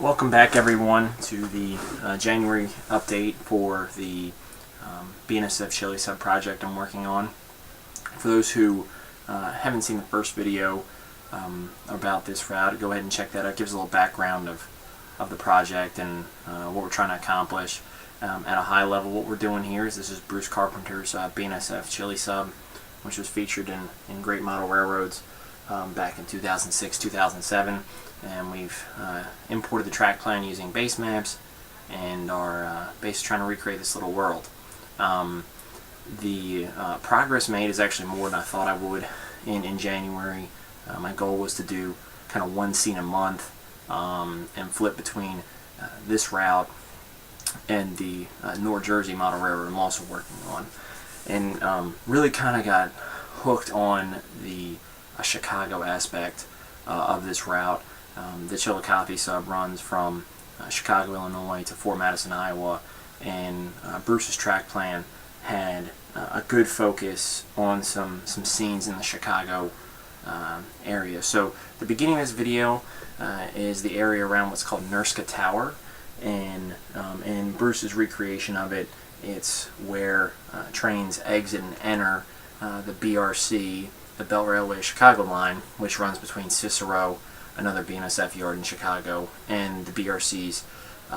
Welcome back, everyone, to the January update for the BNSF Chilli sub-project I'm working on. For those who haven't seen the first video about this route, go ahead and check that out. It gives a little background of the project and what we're trying to accomplish. At a high level, what we're doing here is this is Bruce Carpenter's BNSF Chilli sub, which was featured in Great Model Railroads back in 2006-2007. And we've imported the track plan using base maps and are basically trying to recreate this little world. The progress made is actually more than I thought I would in January. My goal was to do kind of one scene a month and flip between this route and the North Jersey Model Railroad I'm also working on. And really kind of got hooked on the Chicago aspect of this route. The Chillicothe sub runs from Chicago, Illinois to Fort Madison, Iowa, and Bruce's track plan had a good focus on some scenes in the Chicago area. So the beginning of this video is the area around what's called Nerska Tower, and in Bruce's recreation of it, it's where trains exit and enter the BRC, the Belt Railway Chicago line, which runs between Cicero, another BNSF yard in Chicago, and the BRC's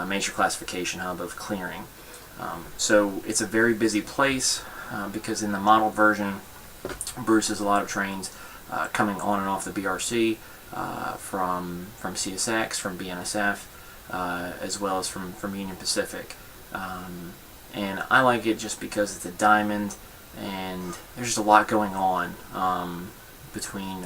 major classification hub of clearing. So it's a very busy place because in the model version, Bruce has a lot of trains coming on and off the BRC from CSX, from BNSF, as well as from Union Pacific. And I like it just because it's a diamond and there's just a lot going on between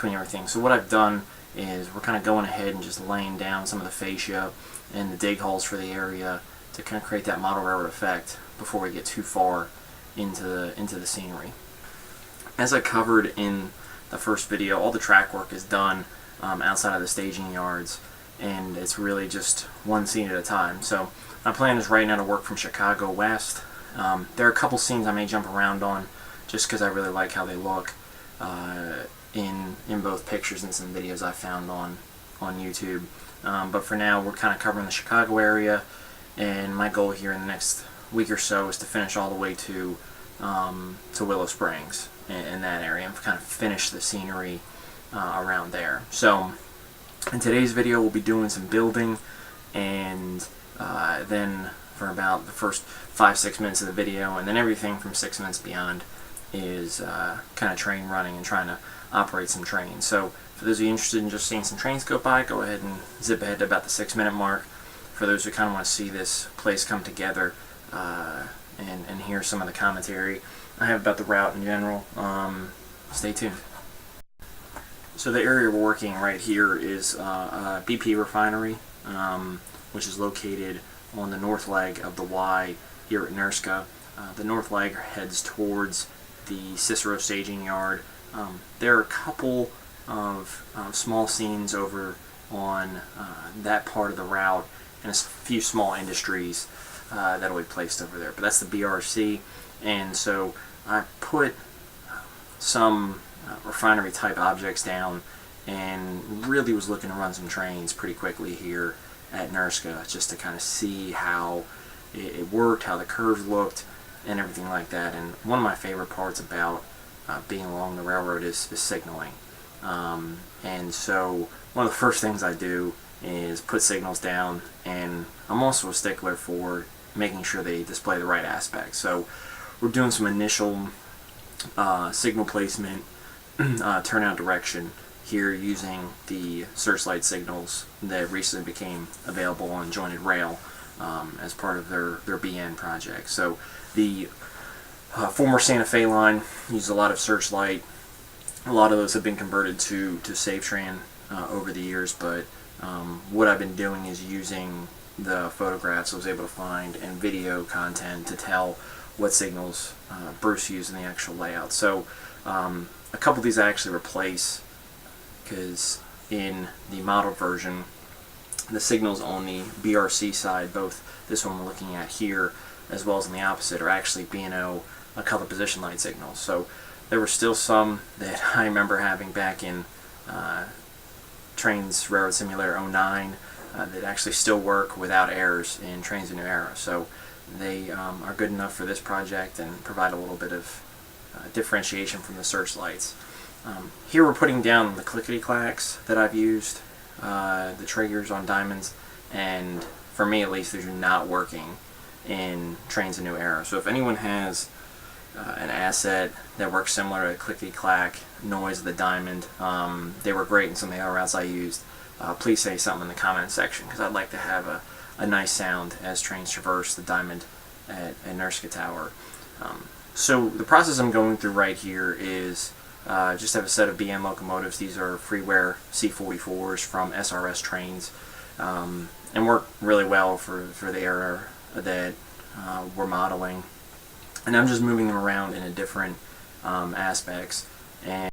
everything. So what I've done is we're kind of going ahead and just laying down some of the fascia and the dig holes for the area to kind of create that model railroad effect before we get too far into the scenery. As I covered in the first video, all the track work is done outside of the staging yards, and it's really just one scene at a time. So my plan is right now to work from Chicago west. There are a couple scenes I may jump around on just because I really like how they look in both pictures and some videos I found on YouTube. But for now, we're kind of covering the Chicago area, and my goal here in the next week or so is to finish all the way to Willow Springs in that area and kind of finish the scenery around there. So in today's video, we'll be doing some building, and then for about the first 5-6 minutes of the video, and then everything from 6 minutes beyond is kind of train running and trying to operate some trains. So for those of you interested in just seeing some trains go by, go ahead and zip ahead to about the 6-minute mark. For those who kind of want to see this place come together and hear some of the commentary I have about the route in general, stay tuned. So the area we're working right here is a BP refinery, which is located on the north leg of the Y here at Nerska. The north leg heads towards the Cicero staging yard. There are a couple of small scenes over on that part of the route, and a few small industries that will be placed over there. But that's the BRC, and so I put some refinery type objects down and really was looking to run some trains pretty quickly here at Nerska just to kind of see how it worked, how the curves looked, and everything like that. And one of my favorite parts about being along the railroad is signaling. And so one of the first things I do is put signals down, and I'm also a stickler for making sure they display the right aspects. So we're doing some initial signal placement, turnout direction here using the searchlight signals that recently became available on Jointed Rail as part of their BN project. So the former Santa Fe line used a lot of searchlight. A lot of those have been converted to SafeTran over the years, but what I've been doing is using the photographs I was able to find and video content to tell what signals Bruce used in the actual layout. So a couple of these I actually replace, because in the model version, the signals on the BRC side, both this one we're looking at here as well as on the opposite, are actually B&O color position light signals. So there were still some that I remember having back in Trainz Railroad Simulator 09 that actually still work without errors in Trainz New Era. So they are good enough for this project and provide a little bit of differentiation from the searchlights. Here we're putting down the clickety-clacks that I've used, the triggers on diamonds, and for me at least, these are not working in Trainz New Era. So if anyone has an asset that works similar to a clickety-clack noise of the diamond, they were great in some of the other routes I used, please say something in the comment section, because I'd like to have a nice sound as trains traverse the diamond at Nerska Tower. So the process I'm going through right here is just have a set of BN locomotives. These are freeware C44s from SRS Trainz, and work really well for the era that we're modeling. And I'm just moving them around in a different aspects. And